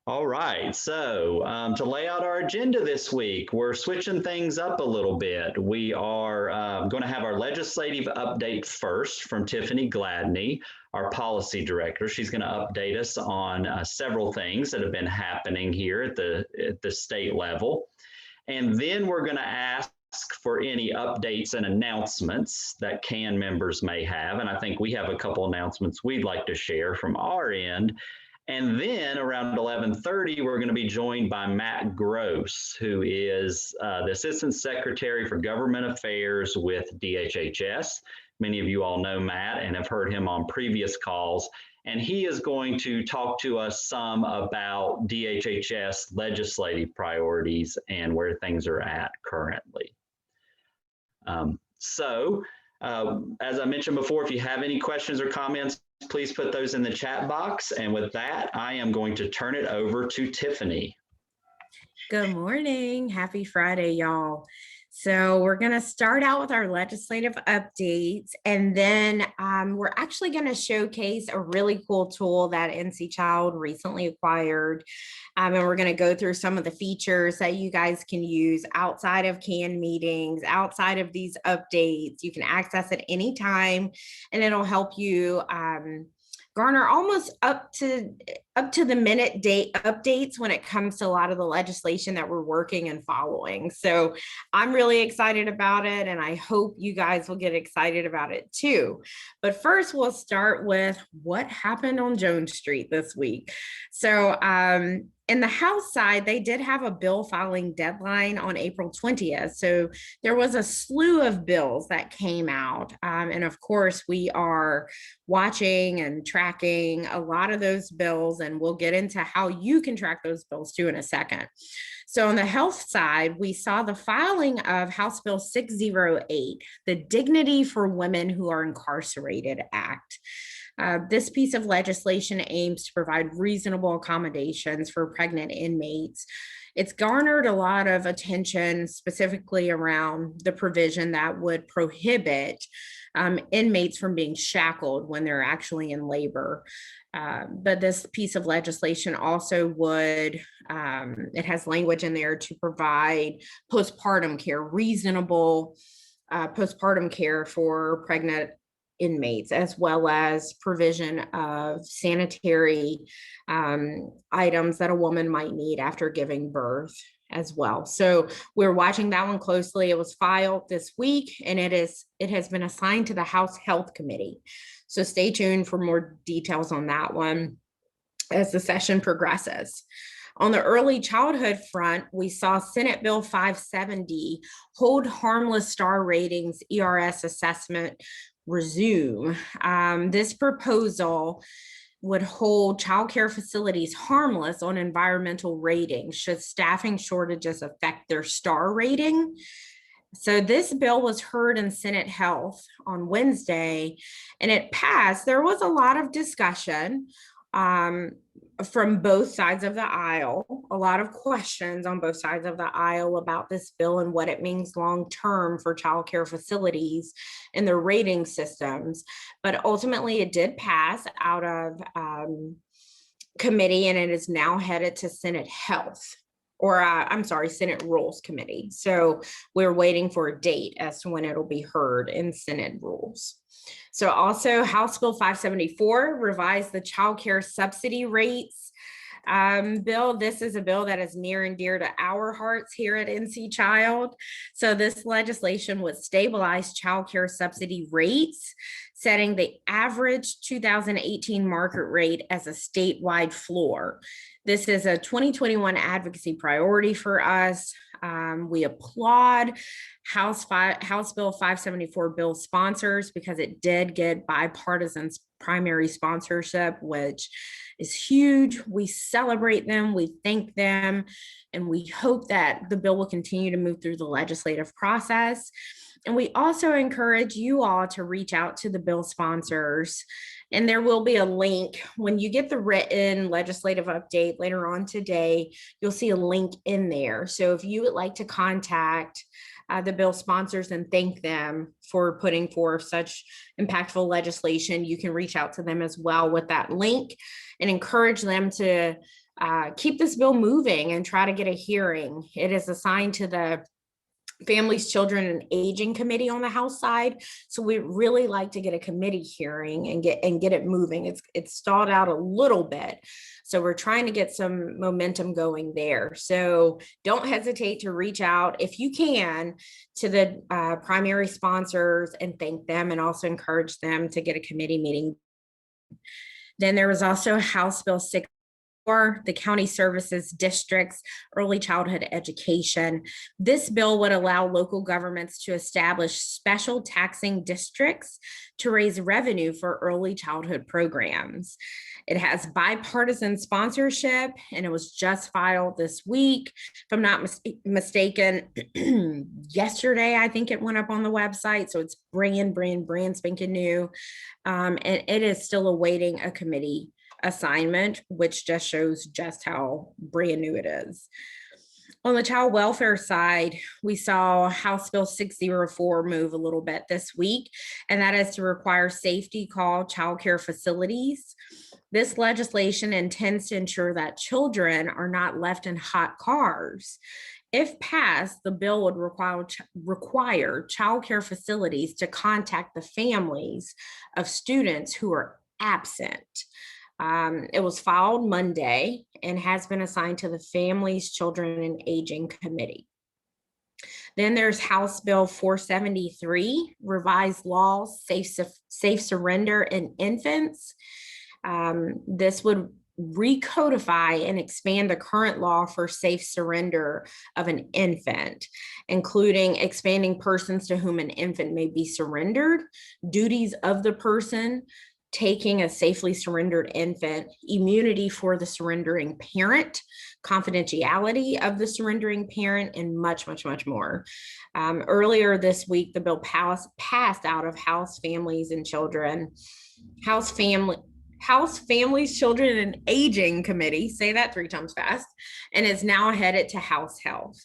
All right, so to lay out our agenda this week, we're switching things up a little bit. We are going to have our legislative update first from Tiffany Gladney, our policy director. She's going to update us on several things that have been happening here at the state level. And then we're going to ask for any updates and announcements that CAN members may have. And I think we have a couple announcements we'd like to share from our end. And then around 11:30, we're going to be joined by Matt Gross, who is the Assistant Secretary for Government Affairs with DHHS. Many of you all know Matt and have heard him on previous calls. And he is going to talk to us some about DHHS legislative priorities and where things are at currently. As I mentioned before, if you have any questions or comments, please put those in the chat box. And with that, I am going to turn it over to Tiffany. Good morning. Happy Friday, y'all. So we're going to start out with our legislative updates, and then we're actually going to showcase a really cool tool that NC Child recently acquired. And we're going to go through some of the features that you guys can use outside of CAN meetings, outside of these updates. You can access it anytime, and it'll help you garner almost up to the minute date updates when it comes to a lot of the legislation that we're working and following. So I'm really excited about it, and I hope you guys will get excited about it too. But first, we'll start with what happened on Jones Street this week. So in the House side, they did have a bill filing deadline on April 20th. So there was a slew of bills that came out. And of course, we are watching and tracking a lot of those bills, and we'll get into how you can track those bills too in a second. So on the health side, we saw the filing of House Bill 608, the Dignity for Women Who Are Incarcerated Act. This piece of legislation aims to provide reasonable accommodations for pregnant inmates. It's garnered a lot of attention, specifically around the provision that would prohibit inmates from being shackled when they're actually in labor. But this piece of legislation also would, it has language in there to provide postpartum care, reasonable postpartum care for pregnant inmates, as well as provision of sanitary items that a woman might need after giving birth as well. So we're watching that one closely. It was filed this week, and it has been assigned to the House Health Committee. So stay tuned for more details on that one as the session progresses. On the early childhood front, we saw Senate Bill 570 hold harmless star ratings ERS assessment resume. This proposal would hold child care facilities harmless on environmental ratings should staffing shortages affect their star rating. So this bill was heard in Senate Health on Wednesday, and it passed. There was a lot of discussion from both sides of the aisle, a lot of questions on both sides of the aisle about this bill and what it means long-term for child care facilities and their rating systems. But ultimately, it did pass out of committee, and it is now headed to Senate Health. Senate Rules Committee. So we're waiting for a date as to when it'll be heard in Senate Rules. So also House Bill 574 revised the child care subsidy rates bill. This is a bill that is near and dear to our hearts here at NC Child. So this legislation would stabilize child care subsidy rates, setting the average 2018 market rate as a statewide floor. This is a 2021 advocacy priority for us. We applaud House Bill 574 bill sponsors because it did get bipartisan primary sponsorship, which is huge. We celebrate them, we thank them, and we hope that the bill will continue to move through the legislative process. And we also encourage you all to reach out to the bill sponsors. And there will be a link when you get the written legislative update later on today. You'll see a link in there. So if you would like to contact the bill sponsors and thank them for putting forth such impactful legislation, you can reach out to them as well with that link and encourage them to keep this bill moving and try to get a hearing. It is assigned to the Families, Children, and Aging Committee on the House side. So we really like to get a committee hearing and get it moving. It's stalled out a little bit. So we're trying to get some momentum going there. So don't hesitate to reach out if you can to the primary sponsors and thank them, and also encourage them to get a committee meeting. Then there was also House Bill 6, the county services districts, early childhood education. This bill would allow local governments to establish special taxing districts to raise revenue for early childhood programs. It has bipartisan sponsorship, and it was just filed this week. If I'm not mistaken, yesterday, I think it went up on the website. So it's brand spanking new. And it is still awaiting a committee assignment, which just shows just how brand new it is. On the child welfare side, we saw House Bill 604 move a little bit this week, and that is to require safety call child care facilities. This legislation intends to ensure that children are not left in hot cars. If passed, the bill would require child care facilities to contact the families of students who are absent. It was filed Monday and has been assigned to the Families, Children, and Aging Committee. Then there's House Bill 473, revised laws, safe surrender in infants. This would recodify and expand the current law for safe surrender of an infant, including expanding persons to whom an infant may be surrendered, duties of the person taking a safely surrendered infant, immunity for the surrendering parent, confidentiality of the surrendering parent, and much more. Earlier this week, the bill passed out of House Families and Children, House Families, Children, and Aging Committee, say that 3 times fast, and is now headed to House Health.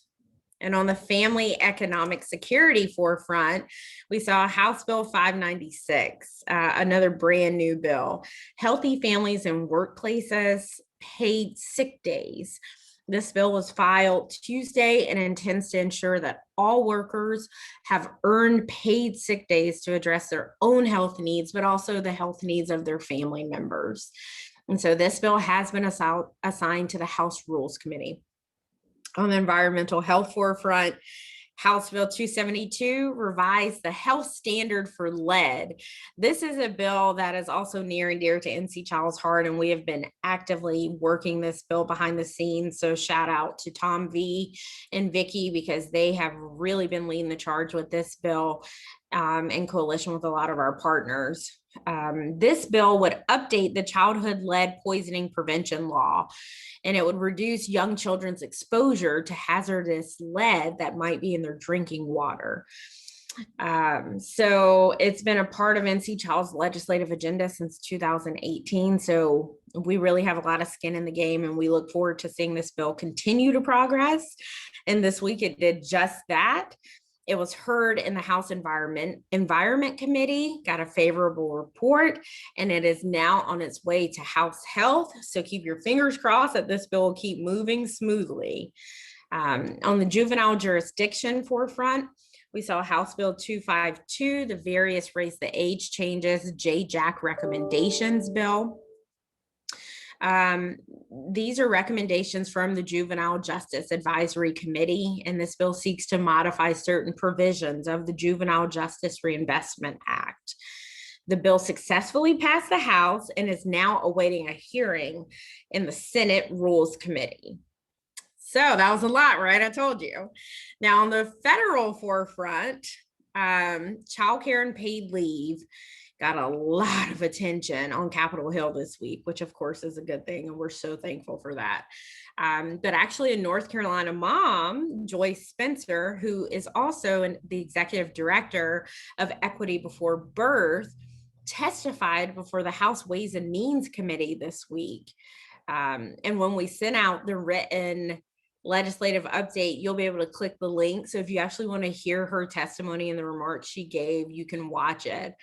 And on the family economic security forefront, we saw House Bill 596, another brand new bill, healthy families and workplaces, paid sick days. This bill was filed Tuesday and intends to ensure that all workers have earned paid sick days to address their own health needs, but also the health needs of their family members. And so this bill has been assigned to the House Rules Committee. On the environmental health forefront, House Bill 272 revised the health standard for lead. This is a bill that is also near and dear to NC Child's heart, and we have been actively working this bill behind the scenes. So shout out to Tom V and Vicky, because they have really been leading the charge with this bill in coalition with a lot of our partners. This bill would update the childhood lead poisoning prevention law, and it would reduce young children's exposure to hazardous lead that might be in their drinking water. So it's been a part of NC Child's legislative agenda since 2018. So we really have a lot of skin in the game, and we look forward to seeing this bill continue to progress. And this week it did just that. It was heard in the House Environment Committee, got a favorable report, and it is now on its way to House Health. So keep your fingers crossed that this bill will keep moving smoothly. On the juvenile jurisdiction forefront, we saw House Bill 252, the various raise the age changes, JJAC recommendations bill. These are recommendations from the Juvenile Justice Advisory Committee, and this bill seeks to modify certain provisions of the Juvenile Justice Reinvestment Act. The bill successfully passed the House and is now awaiting a hearing in the Senate Rules Committee. So that was a lot, right? I told you. Now on the federal forefront, childcare and paid leave got a lot of attention on Capitol Hill this week, which of course is a good thing, and we're so thankful for that. But actually a North Carolina mom, Joyce Spencer, who is also the executive director of Equity Before Birth, testified before the House Ways and Means Committee this week. And when we sent out the written legislative update, you'll be able to click the link. So if you actually want to hear her testimony and the remarks she gave, you can watch it.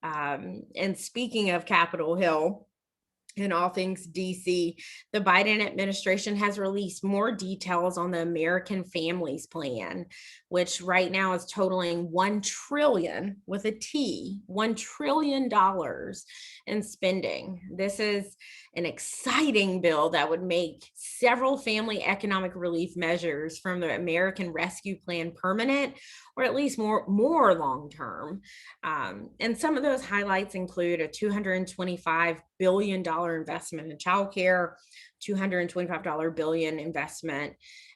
And speaking of Capitol Hill, in all things DC, the Biden administration has released more details on the American Families Plan, which right now is totaling $1 trillion with a T, $1 trillion in spending. This is an exciting bill that would make several family economic relief measures from the American Rescue Plan permanent, or at least more long-term. And some of those highlights include a $225 billion investment in childcare, $225 billion investment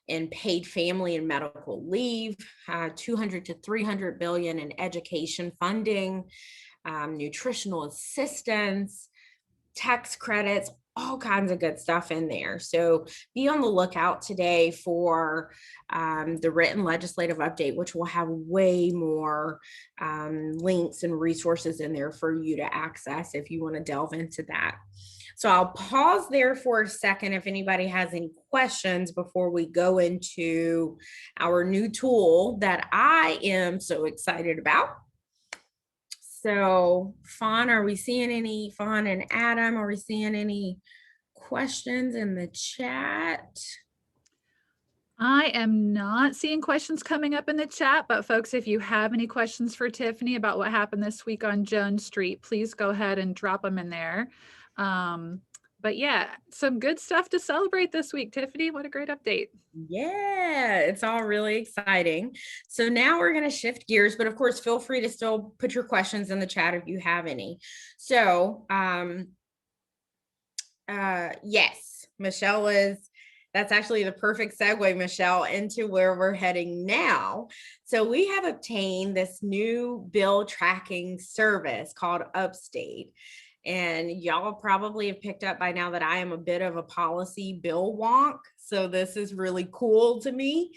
in paid family and medical leave, 200 to 300 billion in education funding, nutritional assistance, tax credits, all kinds of good stuff in there. So be on the lookout today for the written legislative update, which will have way more links and resources in there for you to access if you want to delve into that. So I'll pause there for a second if anybody has any questions before we go into our new tool that I am so excited about. So Fawn, are we seeing any, Fawn and Adam, are we seeing any questions in the chat? I am not seeing questions coming up in the chat, but folks, if you have any questions for Tiffany about what happened this week on Jones Street, please go ahead and drop them in there. But yeah, some good stuff to celebrate this week. Tiffany, what a great update. Yeah, it's all really exciting. So now we're going to shift gears, but of course, feel free to still put your questions in the chat if you have any. So, yes, Michelle that's actually the perfect segue, Michelle, into where we're heading now. So we have obtained this new bill tracking service called Upstate. And y'all probably have picked up by now that I am a bit of a policy bill wonk. So this is really cool to me.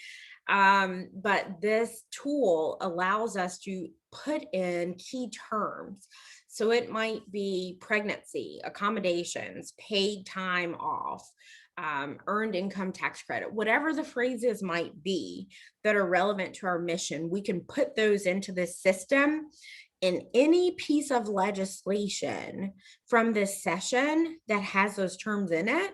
But this tool allows us to put in key terms. So it might be pregnancy, accommodations, paid time off, earned income tax credit, whatever the phrases might be that are relevant to our mission, we can put those into this system. In any piece of legislation from this session that has those terms in it,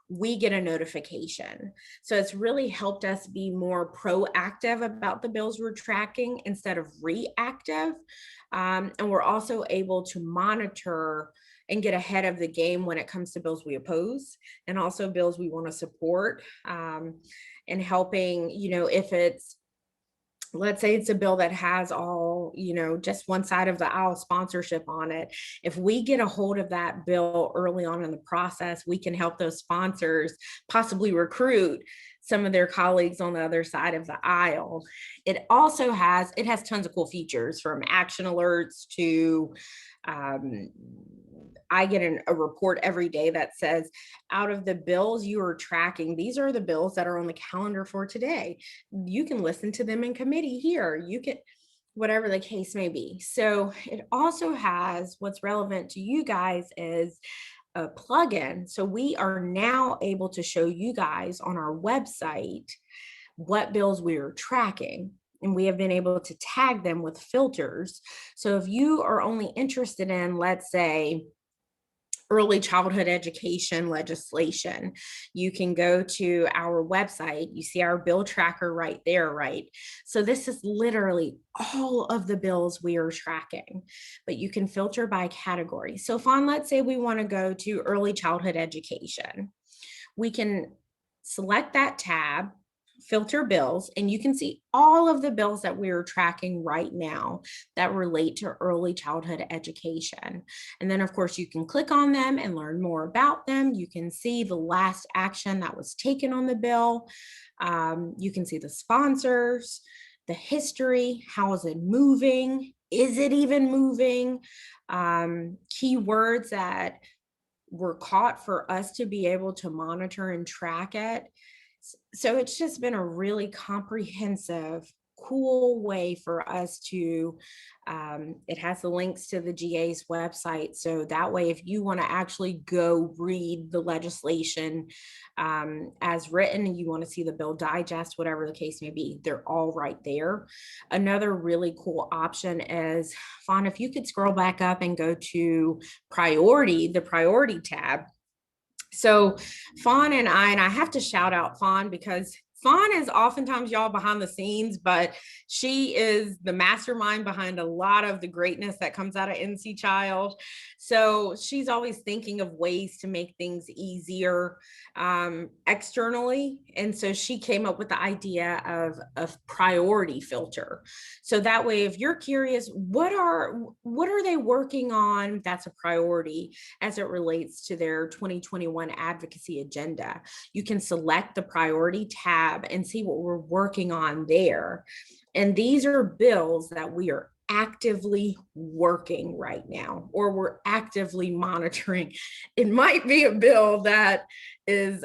we get a notification. So it's really helped us be more proactive about the bills we're tracking instead of reactive. And we're also able to monitor and get ahead of the game when it comes to bills we oppose and also bills we want to support, and helping, if it's, let's say it's a bill that has all, just one side of the aisle sponsorship on it. If we get a hold of that bill early on in the process, we can help those sponsors possibly recruit some of their colleagues on the other side of the aisle. It has tons of cool features, from action alerts to, I get a report every day that says, out of the bills you are tracking, these are the bills that are on the calendar for today. You can listen to them in committee here. You can, whatever the case may be. So it also has, what's relevant to you guys is a plugin. So we are now able to show you guys on our website what bills we are tracking. And we have been able to tag them with filters. So if you are only interested in, let's say, early childhood education legislation, you can go to our website. You see our bill tracker right there, right? So this is literally all of the bills we are tracking, but you can filter by category. So Fawn, let's say we want to go to early childhood education. We can select that tab, filter bills, and you can see all of the bills that we are tracking right now that relate to early childhood education. And then of course you can click on them and learn more about them. You can see the last action that was taken on the bill. You can see the sponsors, the history, how is it moving? Is it even moving? Keywords that were caught for us to be able to monitor and track it. So it's just been a really comprehensive, cool way for us to, it has the links to the GA's website. So that way, if you want to actually go read the legislation as written and you want to see the bill digest, whatever the case may be, they're all right there. Another really cool option is, Fawn, if you could scroll back up and go to priority, the priority tab. So Fawn and I have to shout out Fawn because Fawn is oftentimes y'all behind the scenes, but she is the mastermind behind a lot of the greatness that comes out of NC Child. So she's always thinking of ways to make things easier externally. And so she came up with the idea of a priority filter. So that way, if you're curious, what are they working on that's a priority as it relates to their 2021 advocacy agenda, you can select the priority tab and see what we're working on there. And these are bills that we are actively working right now, or we're actively monitoring. It might be a bill that is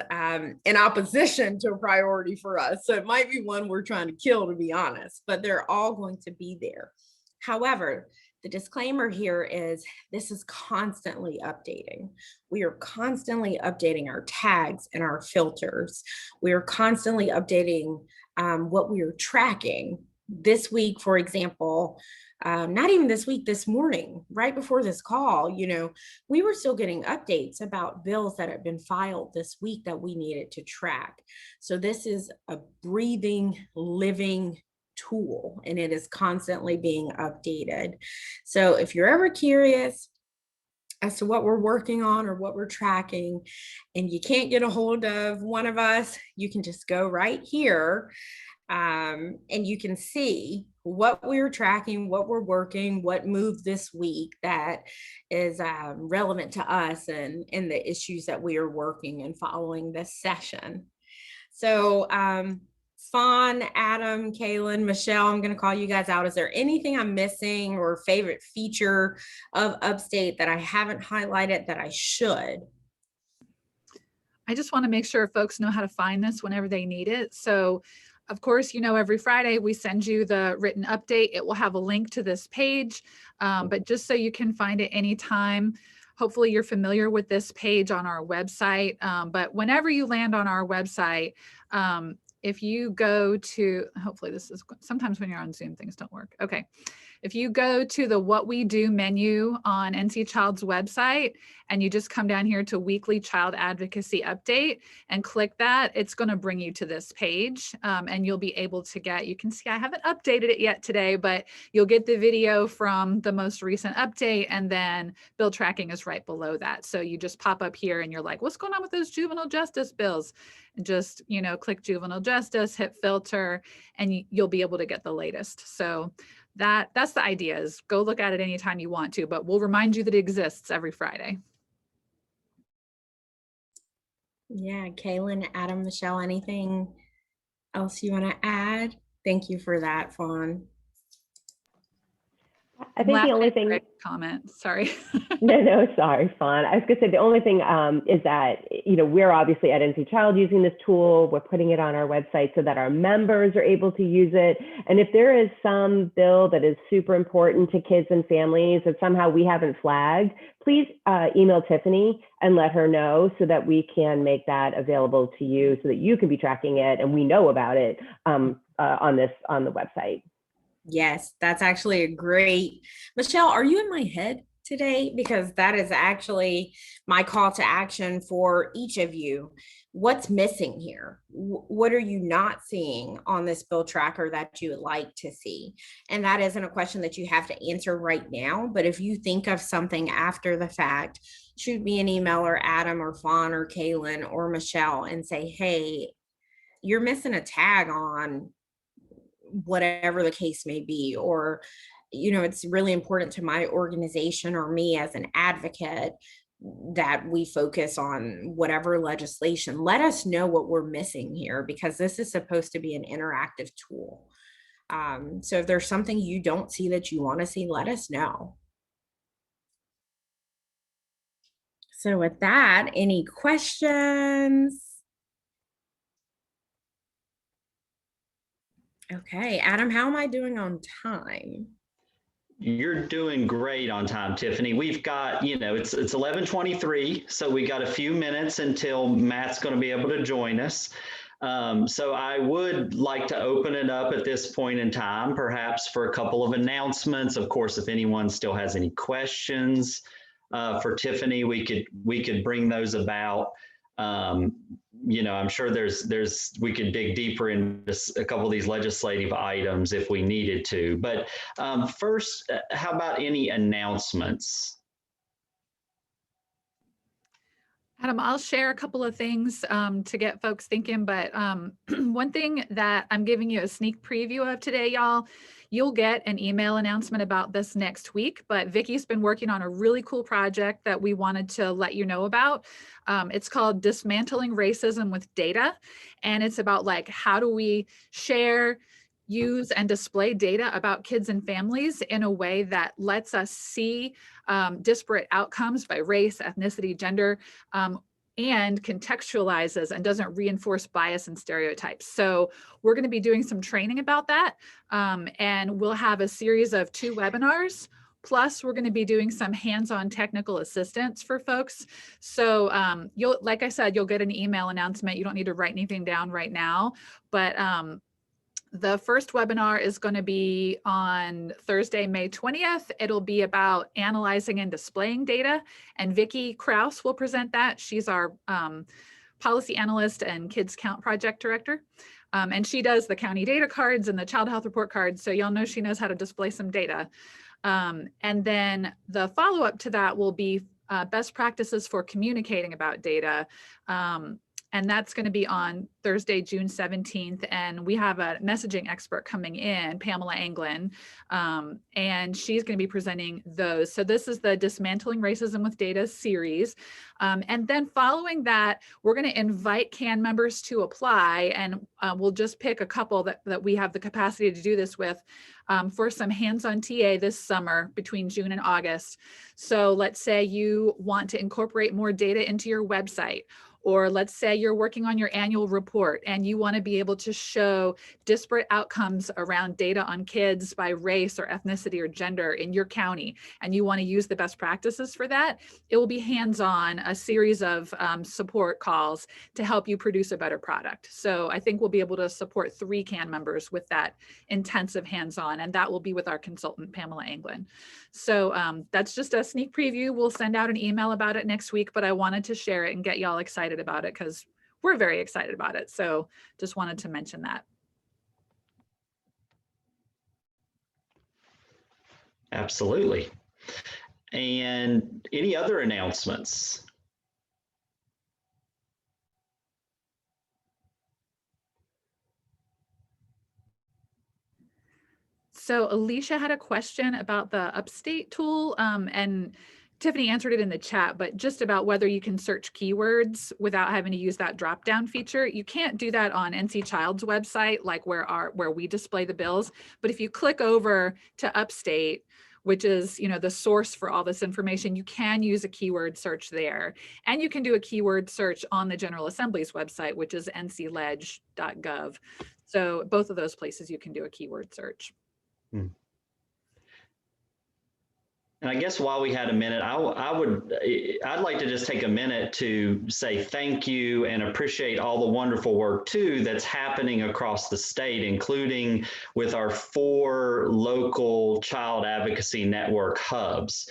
in opposition to a priority for us. So it might be one we're trying to kill, to be honest, but they're all going to be there. However, the disclaimer here is this is constantly updating. We are constantly updating our tags and our filters. We are constantly updating what we are tracking. This week, for example, not even this week, this morning, right before this call, we were still getting updates about bills that had been filed this week that we needed to track. So this is a breathing, living tool, and it is constantly being updated. So if you're ever curious as to what we're working on or what we're tracking, and you can't get a hold of one of us, you can just go right here and you can see what we're tracking, what we're working, what moved this week that is relevant to us and the issues that we are working and following this session. So Fawn, Adam, Kaylin, Michelle, I'm going to call you guys out. Is there anything I'm missing or favorite feature of Upstate that I haven't highlighted that I should? I just want to make sure folks know how to find this whenever they need it. So of course, every Friday we send you the written update. It will have a link to this page, but just so you can find it anytime. Hopefully you're familiar with this page on our website, but whenever you land on our website, if you go to, hopefully this is, sometimes when you're on Zoom, things don't work. Okay. If you go to the What We Do menu on NC Child's website, and you just come down here to Weekly Child Advocacy Update and click that, it's going to bring you to this page, and you'll be able to you can see I haven't updated it yet today, but you'll get the video from the most recent update, and then bill tracking is right below that. So you just pop up here and you're like, what's going on with those juvenile justice bills? And just, click juvenile justice, hit filter, and you'll be able to get the latest. So that's the idea, is go look at it anytime you want to, but we'll remind you that it exists every Friday. Yeah, Kaylin, Adam, Michelle, anything else you want to add? Thank you for that, Fawn. I think the only thing, comment, sorry. no, sorry, Fawn. I was gonna say the only thing is that, we're obviously at NC Child using this tool. We're putting it on our website so that our members are able to use it. And if there is some bill that is super important to kids and families that somehow we haven't flagged, please email Tiffany and let her know so that we can make that available to you so that you can be tracking it and we know about it on the website. Yes, that's actually a great, Michelle, are you in my head today? Because that is actually my call to action for each of you. What's missing here? What are you not seeing on this bill tracker that you would like to see? And that isn't a question that you have to answer right now, but if you think of something after the fact, shoot me an email, or Adam or Fawn or Kaylin or Michelle, and say, hey, you're missing a tag on whatever the case may be, or it's really important to my organization or me as an advocate that we focus on whatever legislation. Let us know what we're missing here, because this is supposed to be an interactive tool. So if there's something you don't see that you want to see, let us know. So with that, any questions? Okay, Adam, how am I doing on time? You're doing great on time, Tiffany. We've got, it's 11:23, so we got a few minutes until Matt's going to be able to join us. So I would like to open it up at this point in time, perhaps for a couple of announcements. Of course, if anyone still has any questions for Tiffany, we could bring those about. I'm sure we could dig deeper into a couple of these legislative items if we needed to. But first, how about any announcements? Adam, I'll share a couple of things to get folks thinking, but one thing that I'm giving you a sneak preview of today, y'all, you'll get an email announcement about this next week, but Vicky's been working on a really cool project that we wanted to let you know about. It's called Dismantling Racism with Data, and it's about like, how do we share, use, and display data about kids and families in a way that lets us see disparate outcomes by race, ethnicity, gender, and contextualizes and doesn't reinforce bias and stereotypes. So we're going to be doing some training about that. And we'll have a series of 2 webinars. Plus, we're going to be doing some hands-on technical assistance for folks. So like I said, you'll get an email announcement. You don't need to write anything down right now, but the first webinar is going to be on Thursday, May 20th. It'll be about analyzing and displaying data, and Vicki Kraus will present that. She's our policy analyst and Kids Count project director. And she does the county data cards and the child health report cards. So y'all know she knows how to display some data. And then the follow-up to that will be best practices for communicating about data. And that's going to be on Thursday, June 17th. And we have a messaging expert coming in, Pamela Anglin, and she's going to be presenting those. So this is the Dismantling Racism with Data series. And then following that, we're going to invite CAN members to apply, and we'll just pick a couple that we have the capacity to do this with for some hands-on TA this summer between June and August. So let's say you want to incorporate more data into your website, or let's say you're working on your annual report and you want to be able to show disparate outcomes around data on kids by race or ethnicity or gender in your county, and you want to use the best practices for that. It will be hands-on, a series of support calls to help you produce a better product. So I think we'll be able to support 3 CAN members with that intensive hands-on, and that will be with our consultant, Pamela Anglin. So that's just a sneak preview. We'll send out an email about it next week, but I wanted to share it and get y'all excited about it because we're very excited about it. So just wanted to mention that. Absolutely. And any other announcements? So Alicia had a question about the Upstate tool, and Tiffany answered it in the chat, but just about whether you can search keywords without having to use that drop-down feature. You can't do that on NC Child's website, like where we display the bills. But if you click over to Upstate, which is the source for all this information, you can use a keyword search there. And you can do a keyword search on the General Assembly's website, which is ncleg.gov. So both of those places you can do a keyword search. And I guess while we had a minute, I'd like to just take a minute to say thank you and appreciate all the wonderful work too that's happening across the state, including with our 4 local child advocacy network hubs.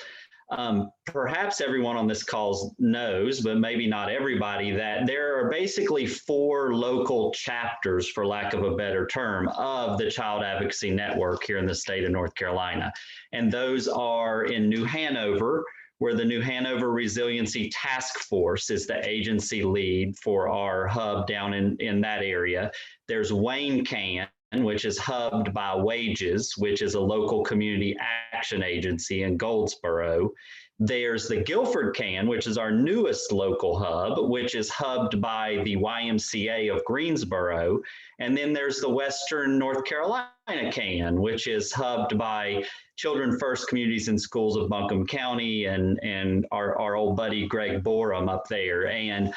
Perhaps everyone on this call knows, but maybe not everybody, that there are basically 4 local chapters, for lack of a better term, of the Child Advocacy Network here in the state of North Carolina. And those are in New Hanover, where the New Hanover Resiliency Task Force is the agency lead for our hub down in that area. There's Wayne CAN, which is hubbed by Wages, which is a local community action agency in Goldsboro. There's the Guilford CAN, which is our newest local hub, which is hubbed by the YMCA of Greensboro. And then there's the Western North Carolina CAN, which is hubbed by Children First Communities and Schools of Buncombe County and our old buddy Greg Borum up there. And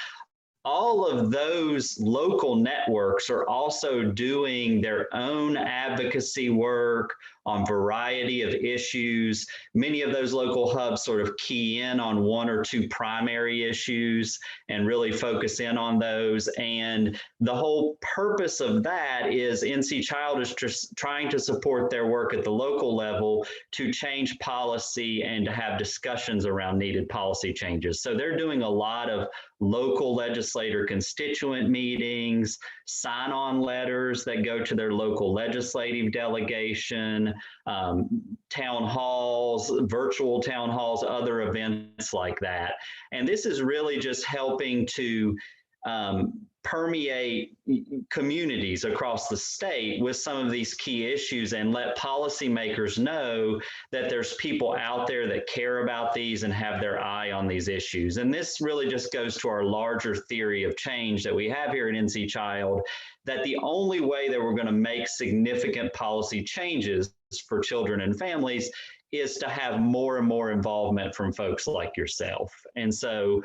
all of those local networks are also doing their own advocacy work on a variety of issues. Many of those local hubs sort of key in on one or two primary issues and really focus in on those. And the whole purpose of that is NC Child is just trying to support their work at the local level to change policy and to have discussions around needed policy changes. So they're doing a lot of local legislator constituent meetings, sign-on letters that go to their local legislative delegation, town halls, virtual town halls, other events like that. And this is really just helping to permeate communities across the state with some of these key issues and let policymakers know that there's people out there that care about these and have their eye on these issues. And this really just goes to our larger theory of change that we have here at NC Child, that the only way that we're going to make significant policy changes for children and families is to have more and more involvement from folks like yourself. And so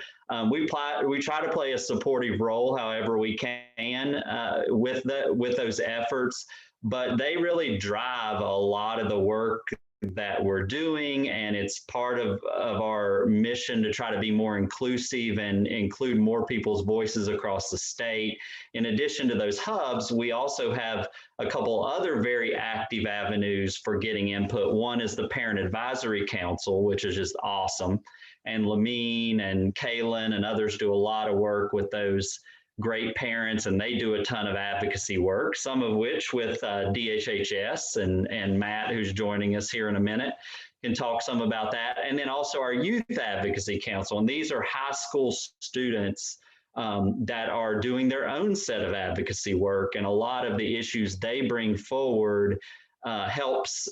we try to play a supportive role however we can with those efforts, but they really drive a lot of the work that we're doing, and it's part of our mission to try to be more inclusive and include more people's voices across the state. In addition to those hubs, we also have a couple other very active avenues for getting input. One is the Parent Advisory Council, which is just awesome. And Lamine and Kaylin and others do a lot of work with those great parents, and they do a ton of advocacy work, some of which with DHHS and Matt, who's joining us here in a minute, can talk some about that. And then also our Youth Advocacy Council, and these are high school students that are doing their own set of advocacy work, and a lot of the issues they bring forward helps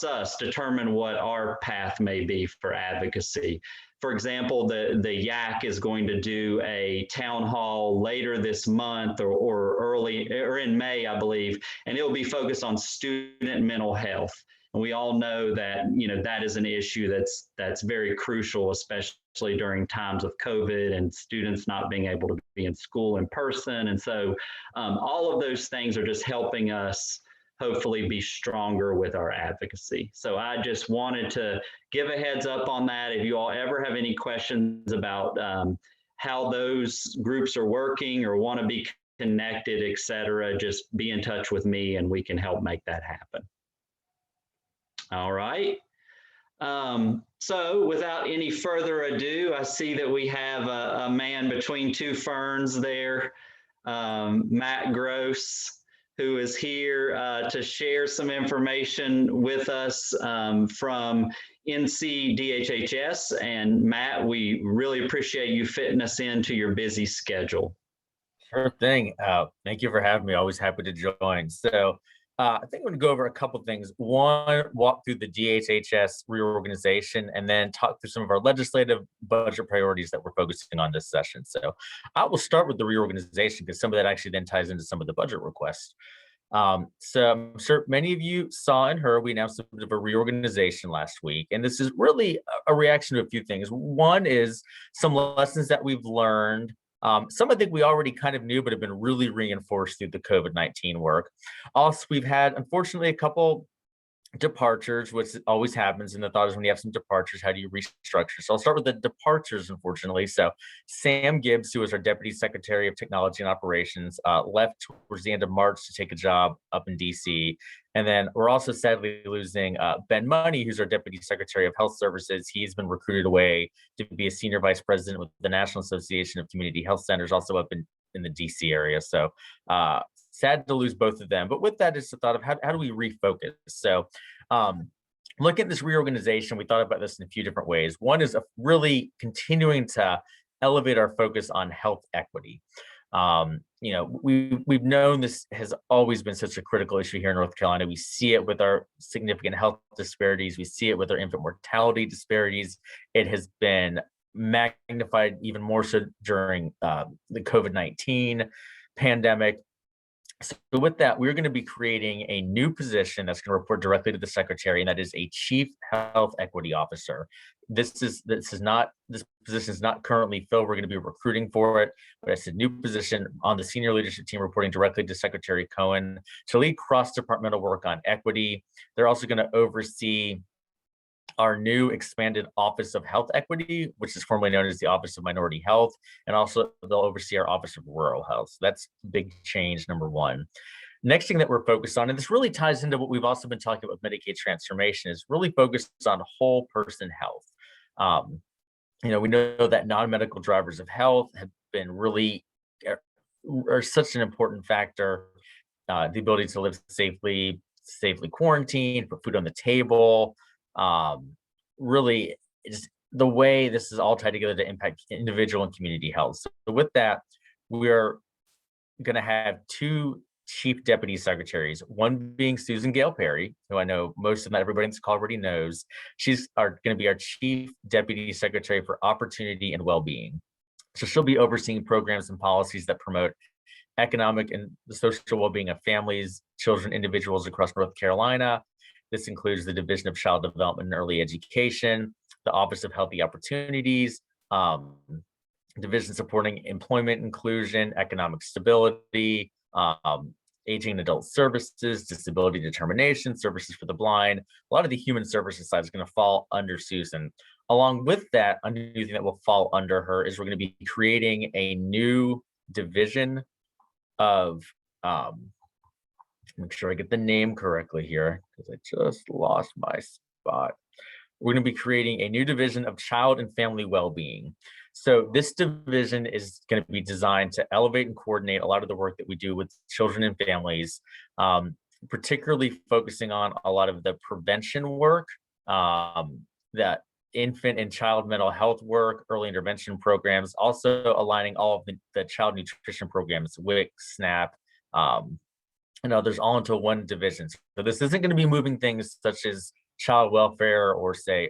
us determine what our path may be for advocacy. For example, the YAC is going to do a town hall later this month or in May, I believe, and it will be focused on student mental health. And we all know that, that is an issue that's very crucial, especially during times of COVID and students not being able to be in school in person. And so all of those things are just helping us hopefully be stronger with our advocacy. So I just wanted to give a heads up on that. If you all ever have any questions about how those groups are working or want to be connected, et cetera, just be in touch with me and we can help make that happen. All right. So without any further ado, I see that we have a man between two ferns there, Matt Gross, who is here to share some information with us from NC DHHS. And Matt, we really appreciate you fitting us into your busy schedule. Sure thing. Thank you for having me. Always happy to join. So I think I'm going to go over a couple of things. One, walk through the DHHS reorganization, and then talk through some of our legislative budget priorities that we're focusing on this session. So I will start with the reorganization because some of that actually then ties into some of the budget requests. So I'm sure many of you saw and heard we announced a bit of a reorganization last week, and this is really a reaction to a few things. One is some lessons that we've learned. Some I think we already kind of knew, but have been really reinforced through the COVID-19 work. Also, we've had, unfortunately, a couple departures, which always happens. And the thought is when you have some departures, how do you restructure? So I'll start with the departures, unfortunately. So Sam Gibbs, who was our Deputy Secretary of Technology and Operations, left towards the end of March to take a job up in DC. And then we're also sadly losing Ben Money, who's our Deputy Secretary of Health Services. He's been recruited away to be a Senior Vice President with the National Association of Community Health Centers, also up in the DC area. So sad to lose both of them. But with that is the thought of how do we refocus? So look at this reorganization. We thought about this in a few different ways. One is really continuing to elevate our focus on health equity. We've known this has always been such a critical issue here in North Carolina. We see it with our significant health disparities. We see it with our infant mortality disparities. It has been magnified even more so during the COVID-19 pandemic. So with that, we're going to be creating a new position that's going to report directly to the secretary, and that is a Chief Health Equity Officer. This position is not currently filled. We're going to be recruiting for it, but it's a new position on the senior leadership team reporting directly to Secretary Cohen to lead cross-departmental work on equity. They're also going to oversee our new expanded Office of Health Equity, which is formerly known as the Office of Minority Health, and also they'll oversee our Office of Rural Health. So that's big change, number one. Next thing that we're focused on, and this really ties into what we've also been talking about with Medicaid transformation, is really focused on whole person health. We know that non-medical drivers of health have been really are such an important factor. The ability to live safely quarantined, put food on the table, really is the way this is all tied together to impact individual and community health. So with that, we're going to have two chief deputy secretaries, one being Susan Gale Perry, who I know most of not everybody in this call already knows. She's going to be our chief deputy secretary for opportunity and well-being. So she'll be overseeing programs and policies that promote economic and the social well-being of families, children, individuals across North Carolina. This includes the Division of Child Development and Early Education, the Office of Healthy Opportunities, division supporting employment inclusion, economic stability, aging and adult services, disability determination, services for the blind. A lot of the human services side is going to fall under Susan. Along with that, a new thing that will fall under her is we're going to be creating a new division of, make sure I get the name correctly here, because I just lost my spot. We're going to be creating a new division of child and family well-being. So this division is going to be designed to elevate and coordinate a lot of the work that we do with children and families, particularly focusing on a lot of the prevention work, that infant and child mental health work, early intervention programs, also aligning all of the child nutrition programs, WIC, SNAP, and others all into one division. So this isn't going to be moving things such as child welfare or say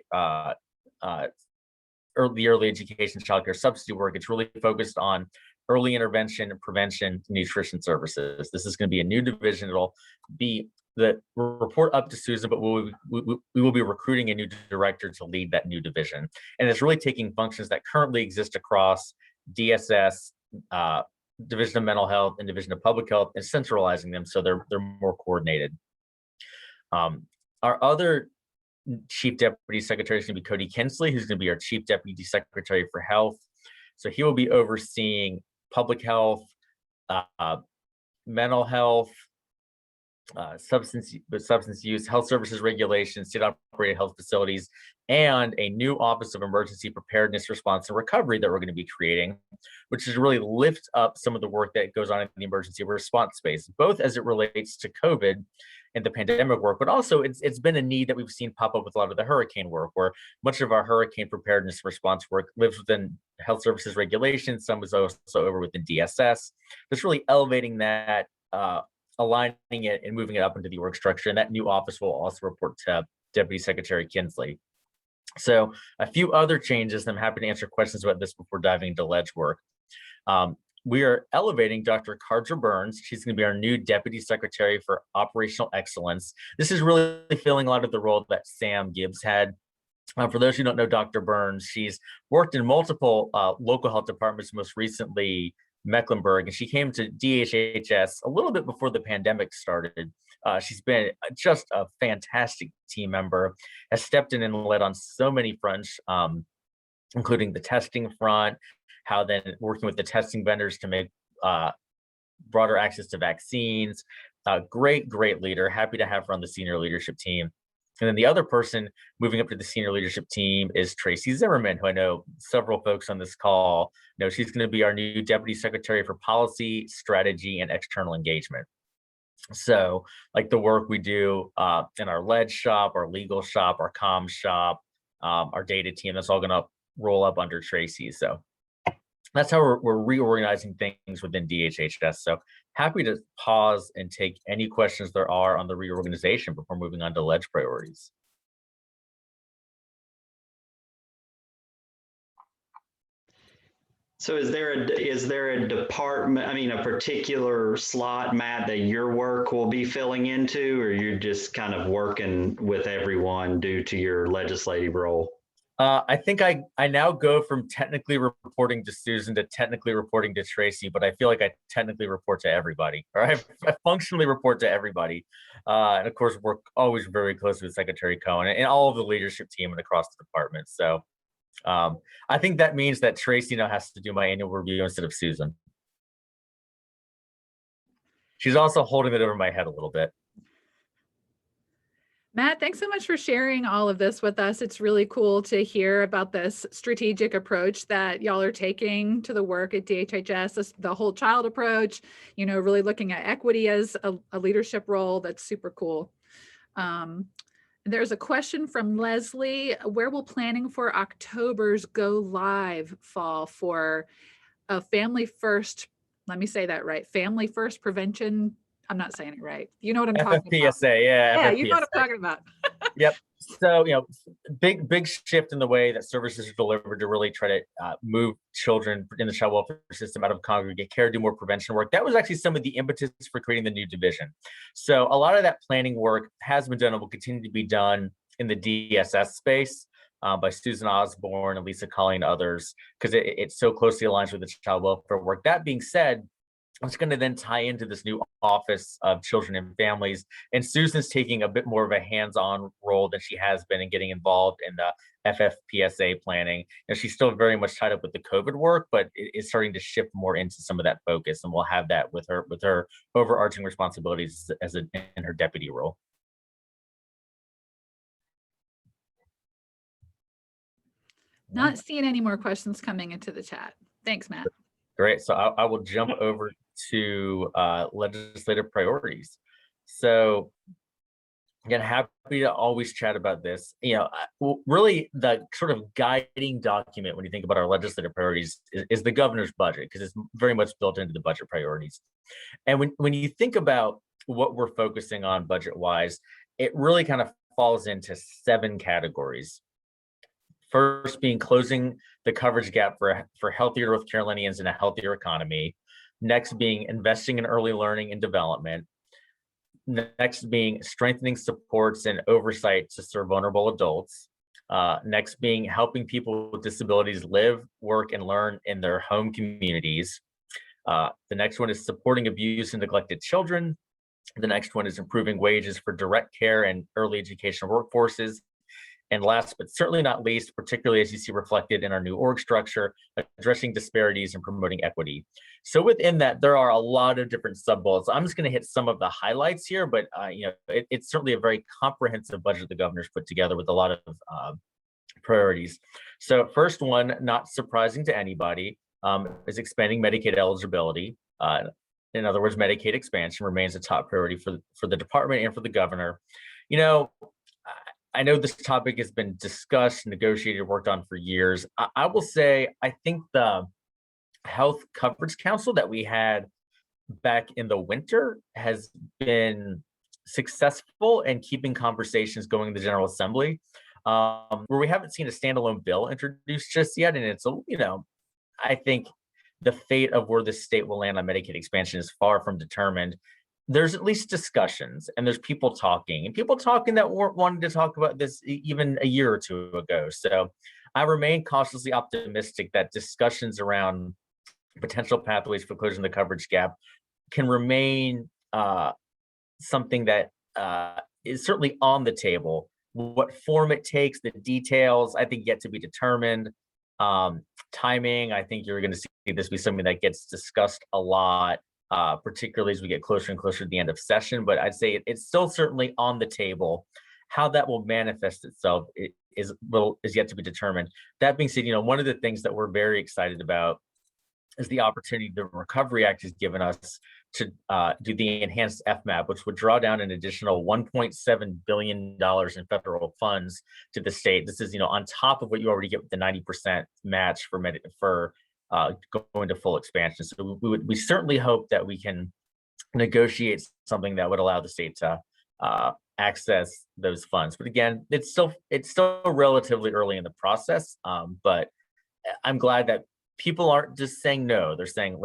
early education, child care subsidy work. It's really focused on early intervention, prevention, nutrition services. This is going to be a new division. It'll be the report up to Susan, but we will be recruiting a new director to lead that new division. And it's really taking functions that currently exist across DSS, Division of Mental Health, and Division of Public Health, and centralizing them so they're more coordinated. Our other Chief Deputy Secretary is going to be Cody Kinsley, who's going to be our Chief Deputy Secretary for Health. So he will be overseeing public health, mental health, substance use, health services regulations, state-operated health facilities, and a new Office of Emergency Preparedness, Response, and Recovery that we're going to be creating, which is really lift up some of the work that goes on in the emergency response space, both as it relates to COVID and the pandemic work, but also it's been a need that we've seen pop up with a lot of the hurricane work, where much of our hurricane preparedness response work lives within health services regulations. Some is also over within DSS. It's really elevating that, aligning it and moving it up into the org structure. And that new office will also report to Deputy Secretary Kinsley. So a few other changes, and I'm happy to answer questions about this before diving into ledge work. We are elevating Dr. Cardra Burns. She's going to be our new Deputy Secretary for Operational Excellence. This is really filling a lot of the role that Sam Gibbs had. For those who don't know Dr. Burns, she's worked in multiple local health departments, most recently Mecklenburg, and she came to DHHS a little bit before the pandemic started. She's been just a fantastic team member, has stepped in and led on so many fronts, including the testing front, how then working with the testing vendors to make broader access to vaccines. Great leader. Happy to have her on the senior leadership team. And then the other person moving up to the senior leadership team is Tracy Zimmerman, who I know several folks on this call know. She's going to be our new Deputy Secretary for Policy, Strategy, and External Engagement. So like the work we do in our lead shop, our legal shop, our comms shop, our data team, that's all going to roll up under Tracy. So that's how we're reorganizing things within DHHS. So happy to pause and take any questions there are on the reorganization before moving on to ledge priorities. So is there a department, I mean, a particular slot, Matt, that your work will be filling into, or you're just kind of working with everyone due to your legislative role? I think I now go from technically reporting to Susan to technically reporting to Tracy, but I feel like I technically report to everybody, or I functionally report to everybody. And of course, work always very closely with Secretary Cohen and all of the leadership team and across the department. So I think that means that Tracy now has to do my annual review instead of Susan. She's also holding it over my head a little bit. Matt, thanks so much for sharing all of this with us. It's really cool to hear about this strategic approach that y'all are taking to the work at DHHS, the whole child approach, you know, really looking at equity as a leadership role. That's super cool. There's a question from Leslie. Where will planning for October's Go Live fall for a Family First? Let me say that right. Family First Prevention. I'm not saying it right. You know what I'm talking about. FFPSA, yeah. Yeah, FFPSA. you know what I'm talking about. Yep. So, you know, big shift in the way that services are delivered to really try to move children in the child welfare system out of congregate care, do more prevention work. That was actually some of the impetus for creating the new division. So a lot of that planning work has been done and will continue to be done in the DSS space by Susan Osborne and Lisa Colley and others, because it so closely aligns with the child welfare work. That being said, it's going to then tie into this new Office of Children and Families. And Susan's taking a bit more of a hands-on role than she has been in getting involved in the FFPSA planning. And she's still very much tied up with the COVID work, but is starting to shift more into some of that focus. And we'll have that with her overarching responsibilities in her deputy role. Not seeing any more questions coming into the chat. Thanks, Matt. Great. So I will jump over to legislative priorities. So again, happy to always chat about this. You know, really the sort of guiding document when you think about our legislative priorities is the governor's budget, because it's very much built into the budget priorities. And when you think about what we're focusing on budget-wise, it really kind of falls into 7 categories. First being closing the coverage gap for healthier North Carolinians in a healthier economy. Next being investing in early learning and development. Next being strengthening supports and oversight to serve vulnerable adults. Next being helping people with disabilities live, work, and learn in their home communities. The next one is supporting abused and neglected children. The next one is improving wages for direct care and early education workforces. And last, but certainly not least, particularly as you see reflected in our new org structure, addressing disparities and promoting equity. So within that, there are a lot of different sub-bullets. I'm just going to hit some of the highlights here, but you know, it's certainly a very comprehensive budget the governor's put together with a lot of priorities. So first one, not surprising to anybody, is expanding Medicaid eligibility. In other words, Medicaid expansion remains a top priority for the department and for the governor. You know, I know this topic has been discussed, negotiated, worked on for years. I will say, I think the Health Coverage Council that we had back in the winter has been successful in keeping conversations going in the General Assembly, where we haven't seen a standalone bill introduced just yet. And it's, you know, I think the fate of where the state will land on Medicaid expansion is far from determined. There's at least discussions, and there's people talking that weren't wanting to talk about this even a year or two ago. So I remain cautiously optimistic that discussions around potential pathways for closing the coverage gap can remain something that is certainly on the table. What form it takes, the details, I think yet to be determined. Timing, I think you're going to see this be something that gets discussed a lot, particularly as we get closer and closer to the end of session. But I'd say it's still certainly on the table. How that will manifest itself is yet to be determined. That being said, you know, one of the things that we're very excited about is the opportunity the Recovery Act has given us to do the enhanced FMAP, which would draw down an additional $1.7 billion in federal funds to the state. This is, you know, on top of what you already get with the 90% match for going to full expansion. So we certainly hope that we can negotiate something that would allow the state to access those funds. But again, it's still relatively early in the process. But I'm glad that people aren't just saying no, they're saying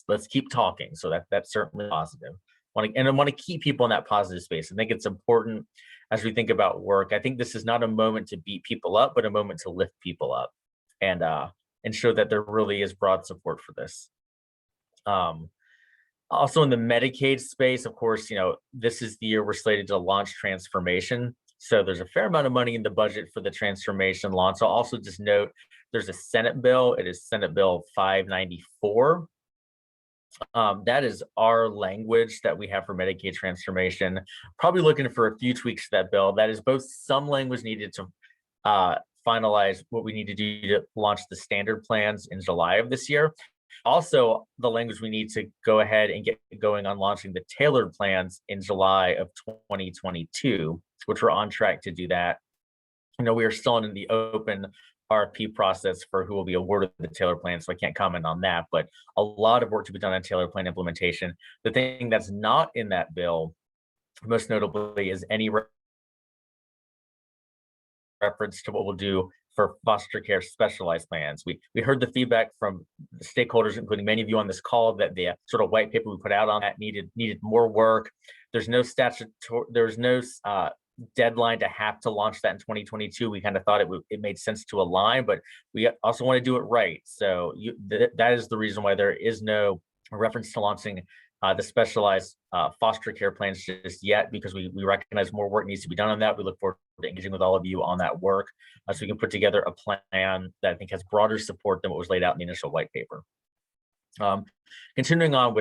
let's keep talking. So that's certainly positive. And I want to keep people in that positive space. I think it's important as we think about work. I think this is not a moment to beat people up, but a moment to lift people up and show that there really is broad support for this. Also in the Medicaid space, of course, this is the year we're slated to launch transformation. So there's a fair amount of money in the budget for the transformation launch. I'll also just note there's a Senate bill. It is Senate Bill 594. That is our language that we have for Medicaid transformation. Probably looking for a few tweaks to that bill. That is both some language needed to finalize what we need to do to launch the standard plans in July of this year. Also, the language we need to go ahead and get going on launching the tailored plans in July of 2022, which we're on track to do that. We are still in the open RFP process for who will be awarded the tailored plan, so I can't comment on that, but a lot of work to be done on tailored plan implementation. The thing that's not in that bill, most notably, is any reference to what we'll do for foster care specialized plans. We heard the feedback from the stakeholders, including many of you on this call, that the sort of white paper we put out on that needed more work. There's no deadline to have to launch that in 2022. We kind of thought it made sense to align, but we also want to do it right. So that is the reason why there is no reference to launching the specialized foster care plans just yet, because we recognize more work needs to be done on that. We look forward to engaging with all of you on that work so we can put together a plan that I think has broader support than what was laid out in the initial white paper. Continuing on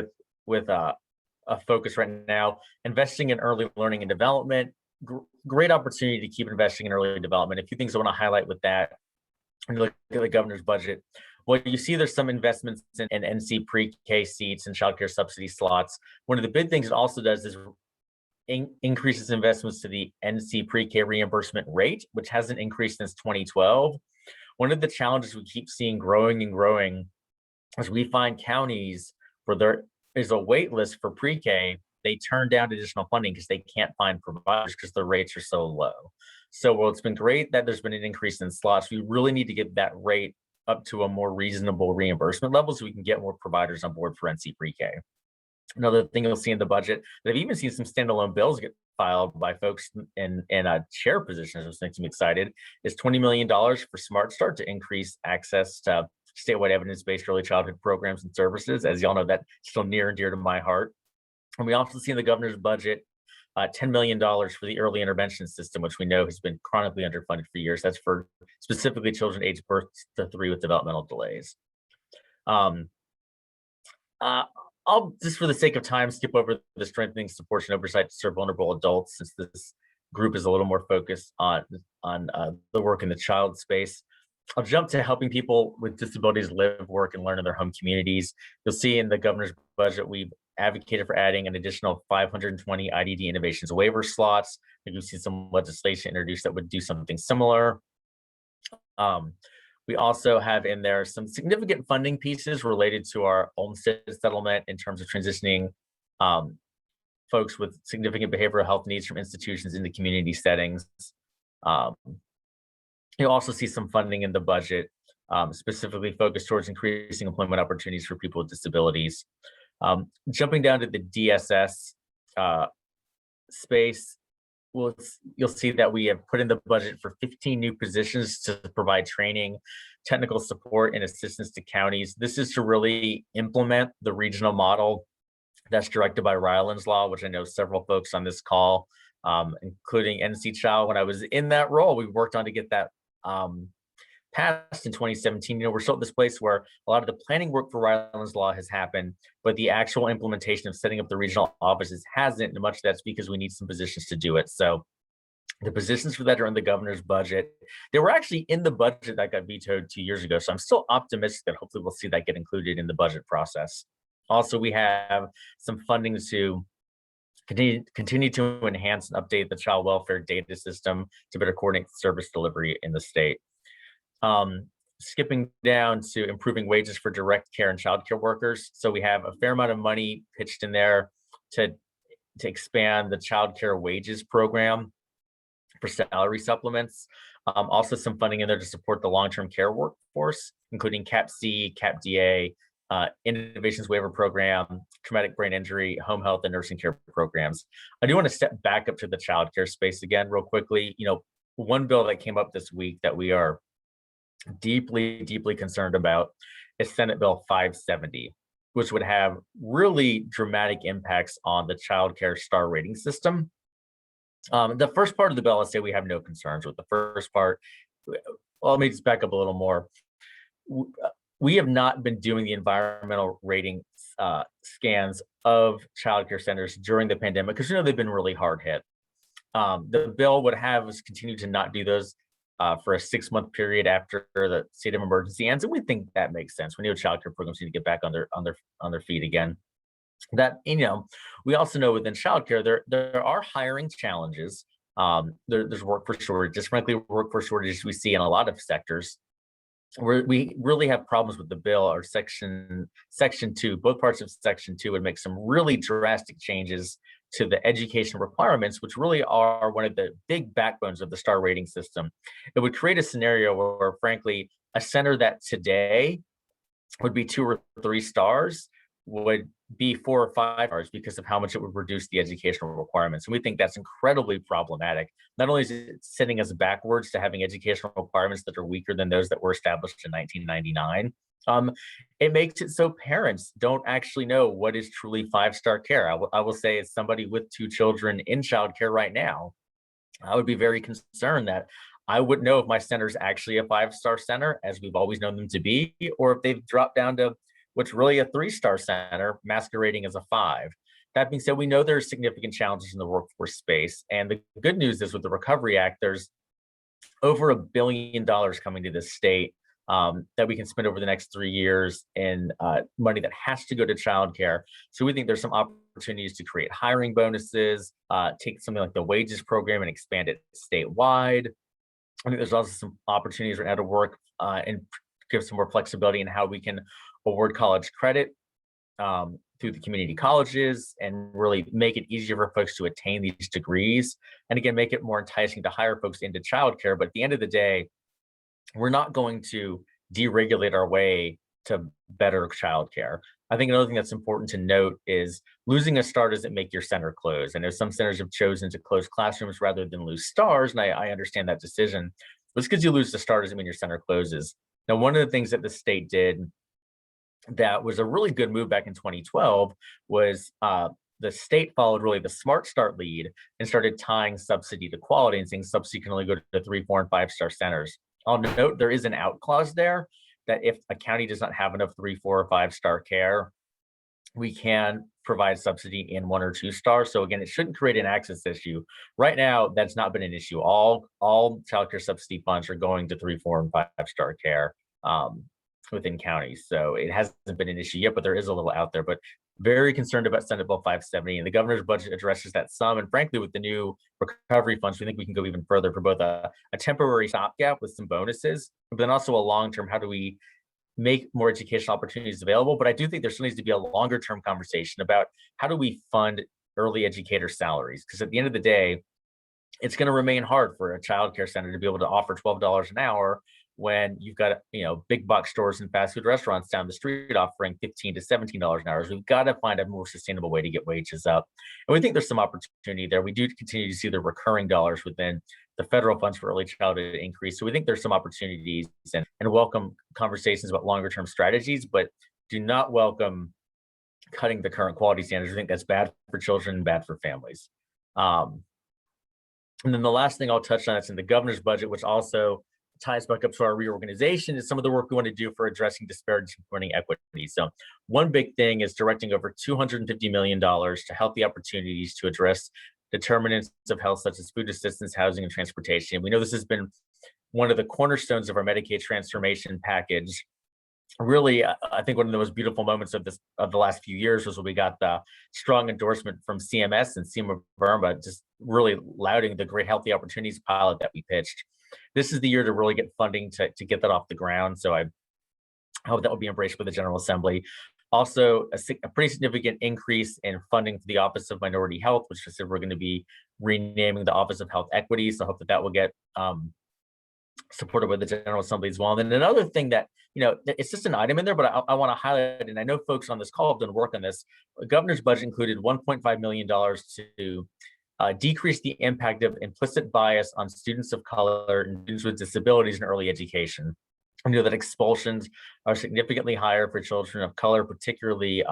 with a focus right now, investing in early learning and development. Great opportunity to keep investing in early development. A few things I want to highlight with that. When you look at the governor's budget, well, you see there's some investments in NC pre-K seats and childcare subsidy slots. One of the big things it also does is increases investments to the NC pre-K reimbursement rate, which hasn't increased since 2012. One of the challenges we keep seeing growing is we find counties where there is a wait list for pre-K, they turn down additional funding because they can't find providers because the rates are so low. So while it's been great that there's been an increase in slots, we really need to get that rate up to a more reasonable reimbursement level so we can get more providers on board for NC pre-K. Another thing you'll see in the budget, that I've even seen some standalone bills get filed by folks in chair positions, which makes me excited, is $20 million for Smart Start to increase access to statewide evidence-based early childhood programs and services. As y'all know, that's still near and dear to my heart. And we also see in the governor's budget $10 million for the early intervention system, which we know has been chronically underfunded for years. That's for specifically children aged birth to 3 with developmental delays. I'll just, for the sake of time, skip over the strengthening supports and oversight to serve vulnerable adults, since this group is a little more focused on the work in the child space. I'll jump to helping people with disabilities live, work, and learn in their home communities. You'll see in the governor's budget, we've advocated for adding an additional 520 IDD innovations waiver slots. I think we've seen some legislation introduced that would do something similar. We also have in there some significant funding pieces related to our Olmstead settlement in terms of transitioning folks with significant behavioral health needs from institutions into community settings. You'll also see some funding in the budget specifically focused towards increasing employment opportunities for people with disabilities. Jumping down to the DSS space, you'll see that we have put in the budget for 15 new positions to provide training, technical support, and assistance to counties. This is to really implement the regional model that's directed by Ryland's Law, which I know several folks on this call, including NC Child. When I was in that role, we worked on to get that passed in 2017. We're still at this place where a lot of the planning work for Ryland's Law has happened, but the actual implementation of setting up the regional offices hasn't, and much of that's because we need some positions to do it. So the positions for that are in the governor's budget. They were actually in the budget that got vetoed 2 years ago. So I'm still optimistic that hopefully we'll see that get included in the budget process. Also, we have some funding to continue to enhance and update the child welfare data system to better coordinate service delivery in the state. Skipping down to improving wages for direct care and childcare workers. So we have a fair amount of money pitched in there to expand the childcare wages program. for salary supplements. Also some funding in there to support the long-term care workforce, including CAP-C, CAP-DA, Innovations Waiver Program, traumatic brain injury, home health, and nursing care programs. I do want to step back up to the childcare space again real quickly. One bill that came up this week that we are deeply, deeply concerned about is Senate Bill 570, which would have really dramatic impacts on the childcare star rating system. The first part of the bill, I'll say we have no concerns with. The first part, well, let me just back up a little more. We have not been doing the environmental rating scans of childcare centers during the pandemic because they've been really hard hit. The bill would have us continue to not do those for a 6-month period after the state of emergency ends, and we think that makes sense. We know childcare programs need to get back on their feet again. That we also know within childcare there are hiring challenges. There's workforce shortages. Frankly, workforce shortages we see in a lot of sectors. Where we really have problems with the bill or section 2. Both parts of section 2 would make some really drastic changes to the education requirements, which really are one of the big backbones of the star rating system. It would create a scenario where, frankly, a center that today would be 2 or 3 stars would be 4 or 5 stars because of how much it would reduce the educational requirements. And we think that's incredibly problematic. Not only is it sending us backwards to having educational requirements that are weaker than those that were established in 1999, it makes it so parents don't actually know what is truly 5-star care. I will say, as somebody with 2 children in childcare right now, I would be very concerned that I wouldn't know if my center is actually a 5-star center, as we've always known them to be, or if they've dropped down to what's really a 3-star center masquerading as a 5. That being said, we know there's significant challenges in the workforce space. And the good news is with the Recovery Act, there's over $1 billion coming to this state that we can spend over the next 3 years in money that has to go to childcare. So we think there's some opportunities to create hiring bonuses, take something like the wages program and expand it statewide. I think there's also some opportunities right now to work and give some more flexibility in how we can award college credit through the community colleges and really make it easier for folks to attain these degrees. And again, make it more enticing to hire folks into childcare. But at the end of the day, we're not going to deregulate our way to better childcare. I think another thing that's important to note is losing a star doesn't make your center close. I know some centers have chosen to close classrooms rather than lose stars, and I understand that decision. But just because you lose the star doesn't mean your center closes. Now, one of the things that the state did that was a really good move back in 2012 was the state followed really the Smart Start lead and started tying subsidy to quality and saying subsidy can only go to 3, 4, and 5-star centers. I'll note there is an out clause there that if a county does not have enough 3, 4, or 5-star care, we can provide subsidy in 1 or 2 stars. So again, it shouldn't create an access issue. Right now, that's not been an issue. All childcare subsidy funds are going to 3, 4, and 5-star care within counties. So it hasn't been an issue yet, but there is a little out there. But very concerned about Senate Bill 570, and the governor's budget addresses that some. And frankly, with the new recovery funds, we think we can go even further for both a temporary stopgap with some bonuses, but then also a long-term, how do we make more educational opportunities available? But I do think there still needs to be a longer-term conversation about how do we fund early educator salaries? Because at the end of the day, it's going to remain hard for a childcare center to be able to offer $12 an hour when you've got big box stores and fast food restaurants down the street offering $15 to $17 an hour. So we've got to find a more sustainable way to get wages up. And we think there's some opportunity there. We do continue to see the recurring dollars within the federal funds for early childhood increase. So we think there's some opportunities and welcome conversations about longer term strategies, but do not welcome cutting the current quality standards. We think that's bad for children and bad for families. And then the last thing I'll touch on that's in the governor's budget, which also ties back up to our reorganization, is some of the work we want to do for addressing disparities and promoting equity. So one big thing is directing over $250 million to healthy opportunities to address determinants of health, such as food assistance, housing, and transportation. We know this has been one of the cornerstones of our Medicaid transformation package. Really, I think one of the most beautiful moments of the last few years was when we got the strong endorsement from CMS and SEMA Burma, just really lauding the great healthy opportunities pilot that we pitched. This is the year to really get funding to get that off the ground. So I hope that will be embraced by the General Assembly. Also, a pretty significant increase in funding for the Office of Minority Health, which I said we're going to be renaming the Office of Health Equity. So I hope that that will get supported by the General Assembly as well. And then another thing that, it's just an item in there, but I want to highlight, and I know folks on this call have done work on this. The governor's budget included $1.5 million to decrease the impact of implicit bias on students of color and students with disabilities in early education. We know that expulsions are significantly higher for children of color, particularly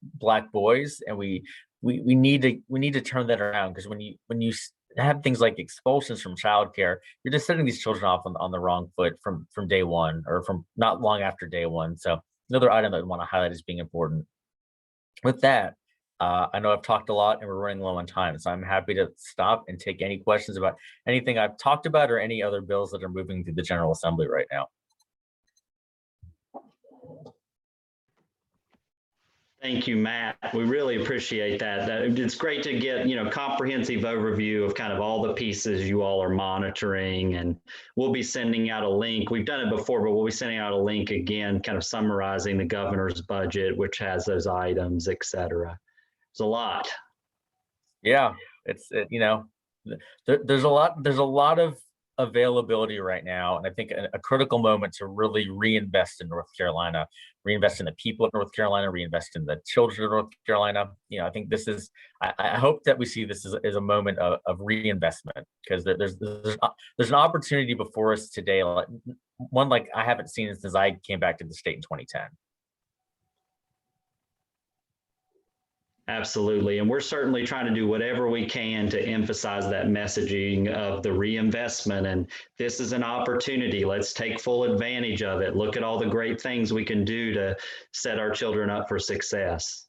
Black boys, and we need to turn that around, because when you have things like expulsions from childcare, you're just setting these children off on the wrong foot from day one, or from not long after day one. So another item that I want to highlight as being important. With that, I know I've talked a lot and we're running low on time, so I'm happy to stop and take any questions about anything I've talked about or any other bills that are moving through the General Assembly right now. Thank you, Matt. We really appreciate that. It's great to get, comprehensive overview of kind of all the pieces you all are monitoring, and we'll be sending out a link. We've done it before, but we'll be sending out a link again, kind of summarizing the governor's budget, which has those items, et cetera. It's a lot. Yeah, there's a lot of availability right now, and I think a critical moment to really reinvest in North Carolina, reinvest in the people of North Carolina, reinvest in the children of North Carolina. I think this is, I hope that we see this as a moment of reinvestment, because there's an opportunity before us today, one like I haven't seen since I came back to the state in 2010. Absolutely. And we're certainly trying to do whatever we can to emphasize that messaging of the reinvestment. And this is an opportunity. Let's take full advantage of it. Look at all the great things we can do to set our children up for success.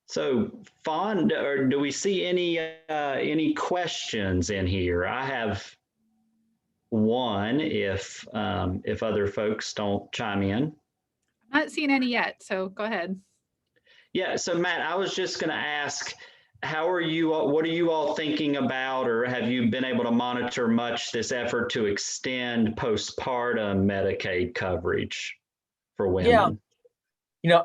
So, Fawn, do we see any questions in here? I have one if other folks don't chime in. Not seen any yet, so go ahead. Yeah, so Matt, I was just going to ask, what are you all thinking about, or have you been able to monitor much this effort to extend postpartum Medicaid coverage for women? Yeah,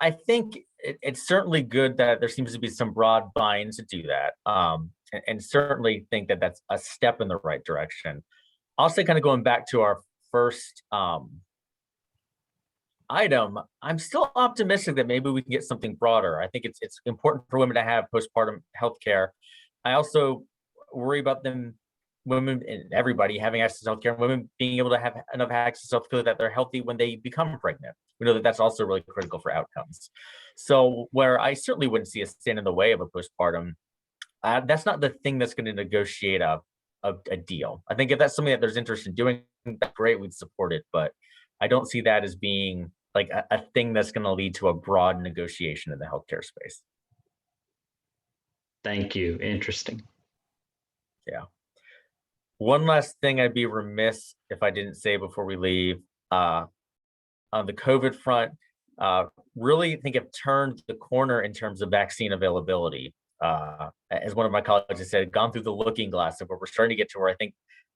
I think it's certainly good that there seems to be some broad buy-in to do that, and certainly think that that's a step in the right direction. I'll say, kind of going back to our first item, I'm still optimistic that maybe we can get something broader. I think it's important for women to have postpartum health care. I also worry about women and everybody having access to healthcare, and women being able to have enough access to healthcare that they're healthy when they become pregnant. We know that that's also really critical for outcomes. So where I certainly wouldn't see a stand in the way of a postpartum, that's not the thing that's going to negotiate a deal. I think if that's something that there's interest in doing, that's great, we'd support it. But I don't see that as being like a thing that's going to lead to a broad negotiation in the healthcare space. Thank you. Interesting. Yeah. One last thing I'd be remiss if I didn't say before we leave, on the COVID front, really think have turned the corner in terms of vaccine availability. As one of my colleagues has said, gone through the looking glass of where we're starting to get to where I think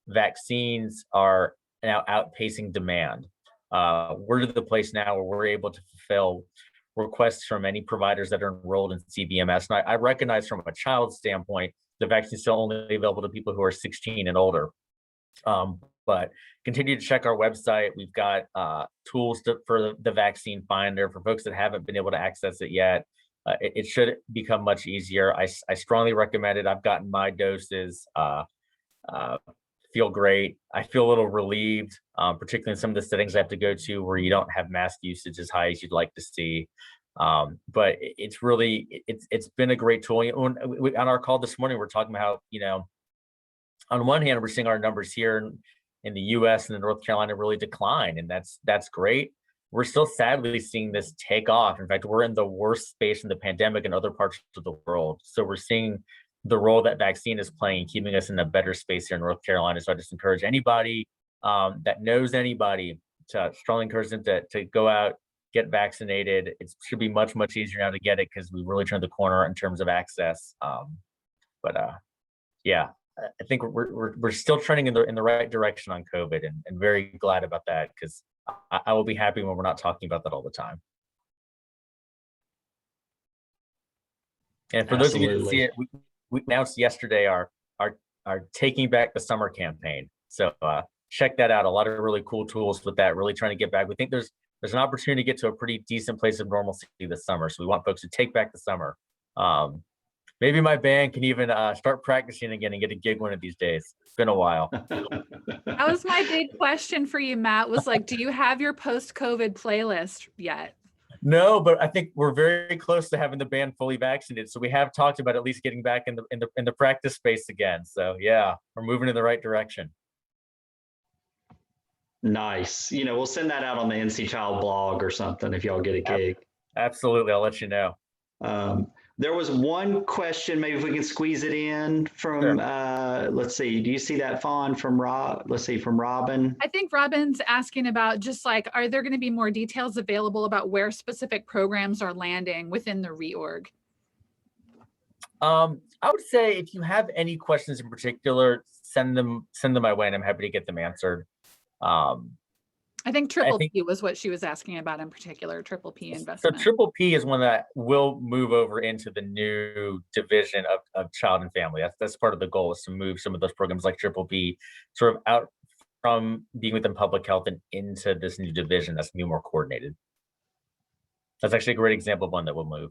vaccines are now outpacing demand. We're to the place now where we're able to fulfill requests from any providers that are enrolled in CVMS. And I recognize from a child standpoint, the vaccine is still only available to people who are 16 and older. But continue to check our website. We've got tools for the vaccine finder for folks that haven't been able to access it yet. It should become much easier. I strongly recommend it. I've gotten my doses. Feel great. I feel a little relieved, particularly in some of the settings I have to go to where you don't have mask usage as high as you'd like to see. But it's really, it's been a great tool. On our call this morning, we're talking about how, on one hand, we're seeing our numbers here in the US and in North Carolina really decline, and that's great. We're still sadly seeing this take off. In fact, we're in the worst space in the pandemic in other parts of the world. So we're seeing the role that vaccine is playing, keeping us in a better space here in North Carolina. So I just encourage anybody that knows anybody to strongly encourage them to go out, get vaccinated. It should be much, much easier now to get it because we really turned the corner in terms of access. Yeah, I think we're still trending in the right direction on COVID, and very glad about that, because I will be happy when we're not talking about that all the time. And for those of you who didn't see it, we announced yesterday our Taking Back the Summer campaign. So check that out. A lot of really cool tools with that, really trying to get back. We think there's an opportunity to get to a pretty decent place of normalcy this summer. So we want folks to take back the summer. Maybe my band can even start practicing again and get a gig one of these days. It's been a while. That was my big question for you, Matt, was like, do you have your post-COVID playlist yet? No, but I think we're very close to having the band fully vaccinated. So we have talked about at least getting back in the practice space again. So yeah, we're moving in the right direction. Nice. We'll send that out on the NC Child blog or something if y'all get a gig. Absolutely, I'll let you know. There was one question, maybe if we can squeeze it in from, sure. Let's see, do you see that, Fawn, from Rob? Let's see, from Robin. I think Robin's asking about just like, are there going to be more details available about where specific programs are landing within the reorg? I would say if you have any questions in particular, send them my way, and I'm happy to get them answered. I think Triple P was what she was asking about in particular, Triple P investment. So Triple P is one that will move over into the new division of child and family. That's part of the goal, is to move some of those programs like Triple P sort of out from being within public health and into this new division that's more coordinated. That's actually a great example of one that will move.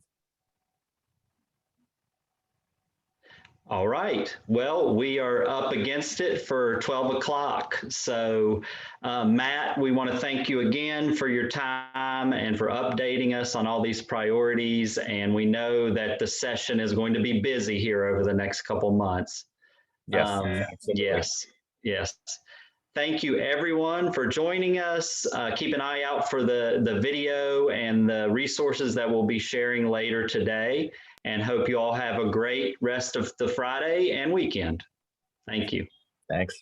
All right. Well, we are up against it for 12 o'clock. So, Matt, we want to thank you again for your time and for updating us on all these priorities. And we know that the session is going to be busy here over the next couple months. Yes. Yes. Thank you, everyone, for joining us. Keep an eye out for the video and the resources that we'll be sharing later today. And hope you all have a great rest of the Friday and weekend. Thank you. Thanks.